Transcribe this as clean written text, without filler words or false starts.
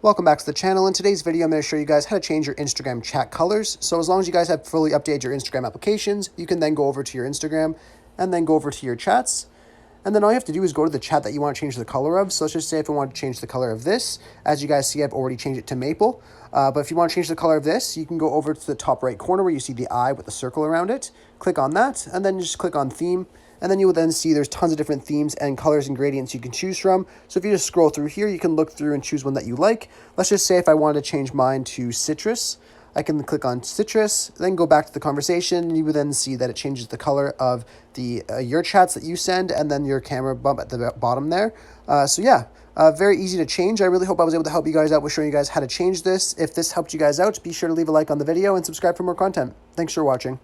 Welcome back to the channel. In today's video, I'm going to show you guys how to change your Instagram chat colors. So as long as you guys have fully updated your Instagram applications, you can then go over to your Instagram and then go over to your chats. And then all you have to do is go to the chat that you want to change the color of. So let's just say if I want to change the color of this, as you guys see, I've already changed it to maple. But if you want to change the color of this, you can go over to the top right corner where you see the eye with the circle around it. Click on that, and then just click on theme. And then you will then see there's tons of different themes and colors and gradients you can choose from. So if you just scroll through here, you can look through and choose one that you like. Let's just say if I wanted to change mine to citrus, I can click on citrus, then go back to the conversation, and you will then see that it changes the color of the your chats that you send, and then your camera bump at the bottom there. Very easy to change. I really hope I was able to help you guys out with showing you guys how to change this. If this helped you guys out, be sure to leave a like on the video and subscribe for more content. Thanks for watching.